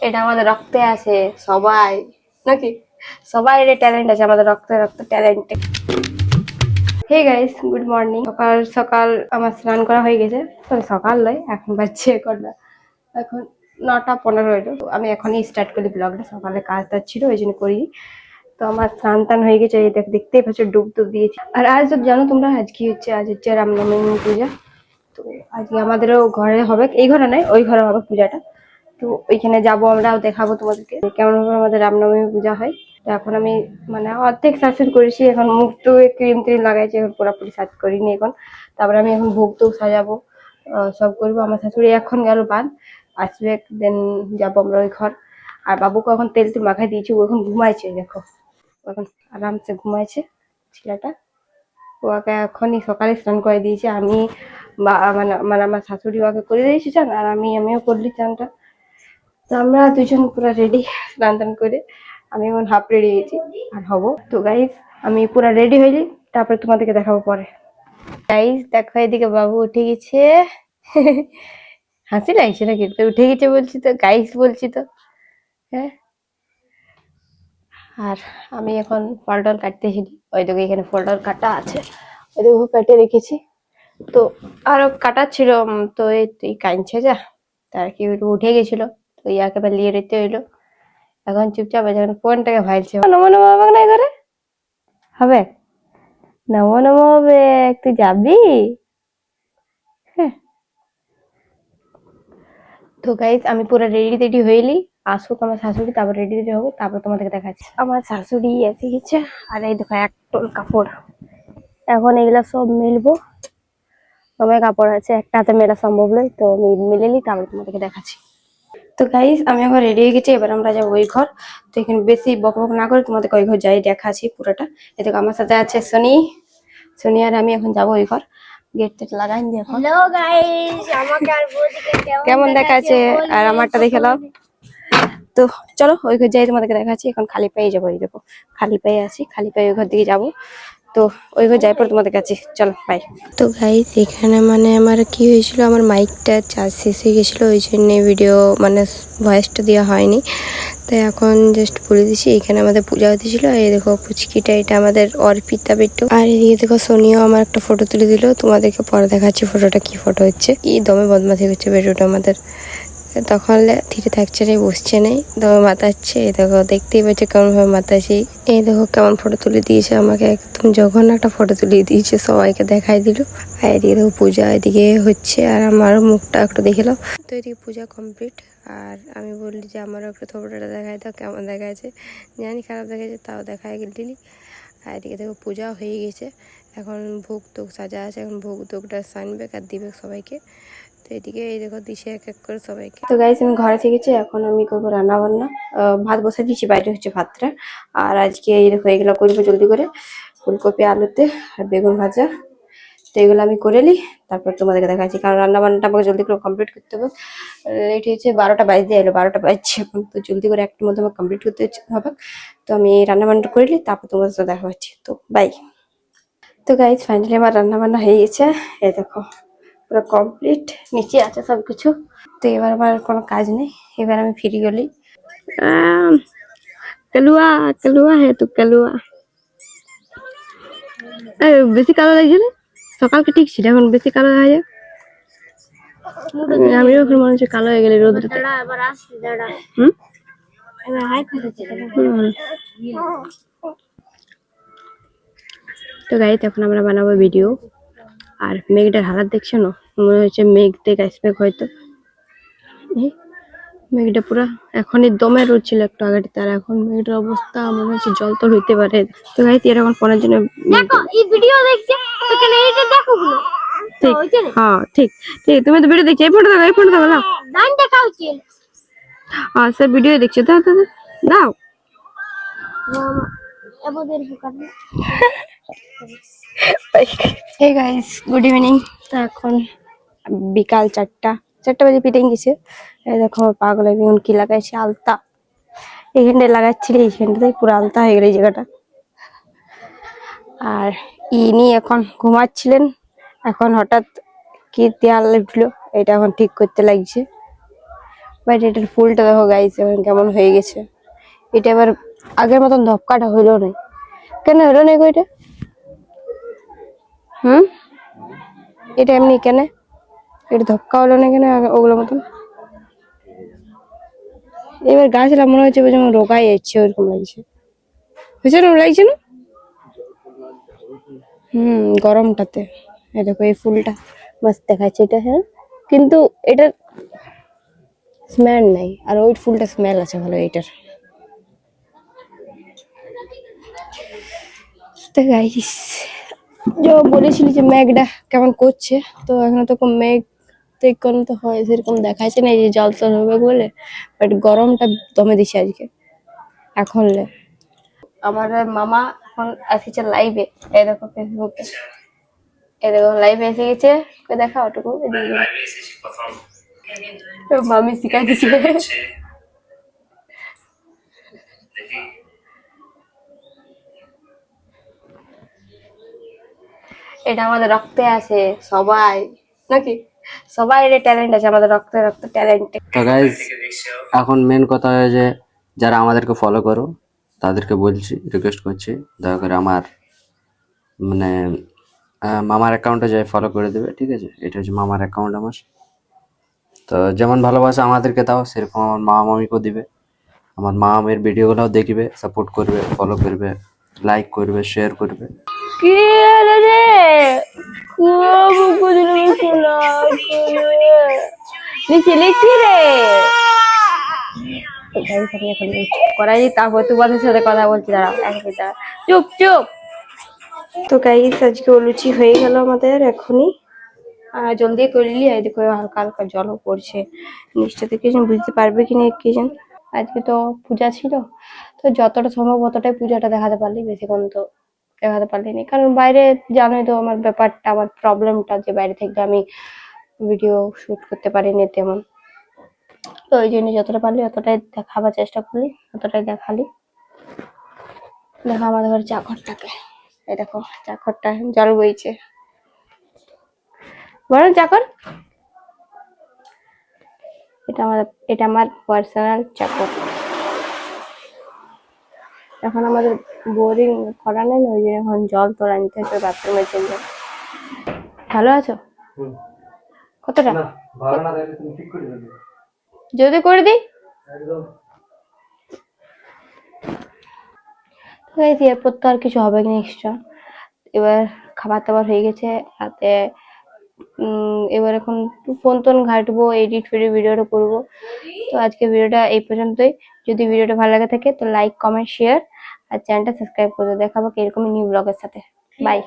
এটা আমাদের রক্তে আছে সবাই, নাকি সবাই এর ট্যালেন্ট আছে, আমাদের রক্তে রক্তে talent. Hey guys, good morning. সকাল সকাল আমার স্নান করা হয়ে গেছে। সরি, সকাল নয়, এখন বাজছে কটা, এখন 9:15 হইলো। তো আমি এখনই স্টার্ট করি ব্লগটা, সকালে কাজ টাজ ছিল ওই জন্য করি। তো আমার স্নান টান হয়ে গেছে, এই দেখতেই পাচ্ছ ডুব ডুব দিয়েছি। আর আজ তো জানো তোমরা, আজ কি হচ্ছে, আজ হচ্ছে রামনবমী পূজা। তো আজকে আমাদেরও ঘরে হবে, এই ঘরে নয় ওই ঘরে হবে পূজাটা। তো ওইখানে যাবো, আমরাও দেখাবো তোমাদেরকে কেমন ভাবে আমাদের রামনবমী পূজা হয়। তো এখন আমি মানে অর্ধেক সার্চ করেছি, এখন মুখ তো ক্রিম ট্রিম লাগাইছি, এখন পুরোপুরি সার্চ করিনি এখন। তারপরে আমি এখন ভোগ তো সাজাবো, সব করবো। আমার শাশুড়ি এখন গেল বান, আসবে, দেন যাবো আমরা ওই ঘর। আর বাবুকে এখন তেল তেল মাখাই দিয়েছি, ও এখন ঘুমাইছে, দেখো এখন আরামসে ঘুমাইছে ছেলেটা। ওকে এখনই সকালে স্নান করে দিয়েছি আমি, মানে মানে আমার শাশুড়ি ওকে করে দিয়েছি চান, আর আমিও করলি চানটা। তো আমরা দুজন পুরো রেডি, স্নান টান করে আমি এখন হাফ রেডি হয়েছি আর হব। তো গাইজ আমি পুরো রেডি হইলি, তারপরে তোমাদেরকে দেখাবো পরে। গাইজ দেখো, এদিকে বাবু উঠে গেছে। হাসি লাগছে নাকি? তো উঠে গেছে বলছি তো, গাইজ বলছি তো। হ্যাঁ, আর আমি এখন ফল টল কাটতেছিলি, ওই দিকে এখানে ফল টল কাটা আছে, ওই দিকে কাটে রেখেছি। তো আরো কাটা ছিল, তো এই কাইনছে যা, তার কি উঠে গেছিল, তো ইয়াকে এবার লিয়ে রেতে হইলো। এখন চুপচাপ যখন ফোনটাকে ভাইলছে, নমো নমো হবে না করে হবে, নমো নমো হবে, তুই যাবি? হ্যাঁ। তো গাইজ আমি পুরো রেডি টেডি হইলি, আসুক আমার শাশুড়ি, তারপর রেডি রেডি হবো, তারপর তোমাদেরকে দেখাচ্ছি। আমার শাশুড়ি এসে গেছে, আর এই দেখো এক টোল কাপড়, এখন এগুলা সব মেলবো। আমার কাপড় আছে, একটা হাতে মেলা সম্ভব নয়, তো আমি মিলে নি, তারপর তোমাদেরকে দেখাচ্ছি। তো গাইজ আমি এখন রেডি হয়ে গেছি, এবার আমরা যাবো ওই ঘর। তো এখানে বেশি বক বক না করে তোমাদেরকে ওই ঘর যাই দেখাচ্ছি পুরোটা। এদিকে আমার সাথে আছে সোনি আর আমি এখন যাবো ওই ঘর। গেট টেট লাগাই দিয়ে এখন। হ্যালো গাইজ, আমাকে আর বৌদিকে কেমন দেখাচ্ছে, আর আমারটা দেখে নাও। তো চলো ওই ঘর যাই, তোমাদেরকে দেখাচ্ছি। এখন খালি পায়ে যাবো, এই দেখো খালি পায়ে আছি, খালি পায়ে ওই ঘর দিকে যাবো। তো ওই ঘর যাই পর তোমাদের কাছে, চলো বাই। তো গাইস এখানে মানে আমার কি হয়েছিল, আমার মাইকটা চার্জ শেষ হয়ে গেছিলো, ওই জন্য ভিডিও মানে ভয়েসটা দেওয়া হয়নি। তাই এখন জাস্ট বলে দিচ্ছি, এখানে আমাদের পূজা হতেছিল। আর এই দেখো পুচকিটা, এটা আমাদের অর্পিতা বিট্টু। আর এদিকে দেখো সোনিও আমার একটা ফটো তুলে দিল, তোমাদেরকে পরে দেখাচ্ছি ফটোটা কি ফটো হচ্ছে। কি দমে বদমাশি করছে বেটুটা আমাদের, তখন ধীরে থাকছে নেই, বসছে নেই, দমে মাতাচ্ছে। এই দেখো দেখতেই পাচ্ছ কেমন ভাবে মাতাচ্ছি। এই দেখো কেমন ফটো তুলে দিয়েছে আমাকে, একদম জঘন্য একটা ফটো তুলে দিয়েছে, সবাইকে দেখাই দিল। আর এদিকে দেখো পূজা এদিকে হচ্ছে, আর আমার মুখটা একটু দেখে নাও। তো এদিকে পূজা কমপ্লিট, আর আমি বললি যে আমারও একটু ফটোটা দেখাই দাও, কেমন দেখা যাচ্ছে। জানি খারাপ দেখা যাচ্ছে, তাও দেখাই দিলি। আর এদিকে দেখো পূজা হয়ে গেছে, এখন ভোগ টোগ সাজা আছে, এখন ভোগ টোগটা সানবে আর দিবে সবাইকে। তো এদিকে এই দেখো দিশে এক এক করে সবাইকে। তো গাইস আমি ঘরে থেকেছি, এখন আমি করবো রান্না বান্না। ভাত বসে দিয়েছি, বাইরে হচ্ছে ভাতটা। আর আজকে এই দেখো এগুলো করবো জলদি করে, ফুলকপি আলুতে আর বেগুন ভাজা। তো এগুলো আমি করে নিই, তারপর তোমাদেরকে দেখাচ্ছি, কারণ রান্না বান্নাটা আমাকে জলদি করে কমপ্লিট করতে হবে। লেট হয়েছে, 12টা বাজতে এলো, 12টা বাজছে এখন, তো জলদি করে একটার মধ্যে আমাকে কমপ্লিট করতে হবে। তো আমি রান্না বান্নাটা করে নিই, তারপর তোমাদের সাথে দেখা হচ্ছে। তো বাই। তো গাইজ ফাইনালি আমার রান্না বান্না হয়ে গেছে, এই দেখো পুরো কমপ্লিট, নিচে আছে সবকিছু। তো এবার আমার কোনো কাজ নেই, এবার আমি ফিরে গেলি। কালুয়া কালুয়া হে তো কালুয়া, বেশি কালো লাগছে না, সকালকে ঠিক ছিল, এখন বেশি কালো হয়ে যায়। আমিও এখন মনে হচ্ছে কালো হয়ে গেলে রোদ্রে। তো গাইজ এখন আমরা বানাবো ভিডিও। আর মেঘটার হালাত দেখছো না, মনে হচ্ছে মেঘ থেকে আসবে হয়তো। মেঘটা পুরা এখনই দমে রোদ ছিল একটু আগে, তার এখন মেঘটার অবস্থা মনে হচ্ছে জল তো হইতে পারে। তো গাইস এরকম ফোনের জন্য দেখো এই ভিডিও দেখছে, এখানে এইটা দেখো। ঠিক, হ্যাঁ ঠিক ঠিক, তুমি তো ভিডিও দেখছো, এই ফটো দাও, এই ফটো দাও, ডান দেখা উচিত। সে ভিডিও দেখছো, দাও দাও দাও। Hey guys good evening. তো এখন বিকাল 4টা বাজে পিটিং গেছে। এই দেখো পাগল বেগুন কি লাগাইছে, আলতা এইখানটায় লাগাচ্ছিল, এইখানটাতে পুরো আলতা হয়ে গেল এই জায়গাটা। আর ইনি এখন ঘুমাচ্ছিলেন, এখন হঠাৎ কি দেয়াল উঠলো, এটা এখন ঠিক করতে লাগছে। বাট এটার ফুলটা দেখো গাইস এখন কেমন হয়ে গেছে। এটা এবার আগের মতন ধপকাটা হইলো না, কেন হইলো না গো এটা? এটা এমনি কেন এটা ধপকা হলো না কেন ওগুলোর মতন? এবার গাছটা মনে হচ্ছে যেমন রোগাই যাচ্ছে, ওইরকম লাগছে, হয়েছে না, লাগছে না? গরমটাতে এই দেখো এই ফুলটা মস্ত দেখাচ্ছে এটা, হ্যাঁ, কিন্তু এটা স্মেল নাই, আর ওই ফুলটা স্মেল আছে ভালো এটার। তো গাইস যে বলেছিলি যে মেঘটা কেমন করছে, তো এখন তো মেঘ কোন তো হয় সেরকম দেখাচ্ছে না, এই যে জল টল হবে বলে, বাট গরমটা দমে দিছে আজকে। এখন আমার মামা এখন আসছে লাইভে, এই দেখো ফেসবুকে, এই দেখো লাইভে এসে গেছে, দেখা ওটুকু মামি শিখাই দিচ্ছে। এটা আমাদের রক্তে আছে সবাই, নাকি সবাই এর ট্যালেন্ট আছে, আমাদের রক্তে রক্তে ট্যালেন্ট। তো গাইজ এখন মেন কথা হয় যে যারা আমাদেরকে ফলো করো তাদেরকে বলছি, রিকোয়েস্ট করছি দয়া করে আমার মানে মামার অ্যাকাউন্টে যাই ফলো করে দেবে, ঠিক আছে? এটা হচ্ছে মামার অ্যাকাউন্ট আমার। তো যেমন ভালোবাসা আমাদেরকে দাও সেরকম আমার মা মামিকেও দিবে, আমার মা মামির ভিডিওগুলোও দেখবে, সাপোর্ট করবে, ফলো করবে, লাইক করবে, শেয়ার করবে। কি রে লিখি লিখি রে করাই, তারপর তোমাদের সাথে কথা বলছি, দাঁড়াও চুপ চুপ। তো গাইস আজকে লুচি হয়ে গেল আমাদের এখনই, জলদি করলি, এই দেখো হালকা হালকা জলও পড়ছে নিচটা থেকে, বুঝতে পারবে কিনা কি জান। আজকে তো পূজা ছিল, তো যতটা সম্ভব অতটাই পূজাটা দেখাতে পারলি, বেশিক্ষণ তো দেখাতে পারলিনি, কারণ বাইরে জানোই তো আমার ব্যাপারটা, আমার প্রবলেমটা, যে বাইরে থেকে আমি ভিডিও শুট করতে পারিনি তেমন, তো ওই জন্য যতটা পারলি অতটাই দেখাবার চেষ্টা করলি, অতটাই দেখালি। দেখো আমাদের ঘরে চাকরটাকে, এই দেখো চাকরটা জল বইছে, বরং চাকর, এটা আমার পার্সোনাল চাকর। এখন আমাদের বোরিং করা নেই, ওই জন্য এখন জল তোলা নিতে হচ্ছে বাথরুমের জন্য। ভালো আছো? কতটা যদি করে দিই এরপর তো আর কিছু হবে না এক্সট্রা। এবার খাবার দাবার হয়ে গেছে রাতে, এবার এখন ফোন টোন ঘাটবো, এডিট ফেডিট ভিডিওটা করবো। তো আজকে ভিডিওটা এই পর্যন্তই। যদি ভিডিওটা ভালো লাগে থাকে তো লাইক কমেন্ট শেয়ার আর চ্যানেলটা সাবস্ক্রাইব করে দেখাবো এরকমই নিউ ব্লগের সাথে। বাই।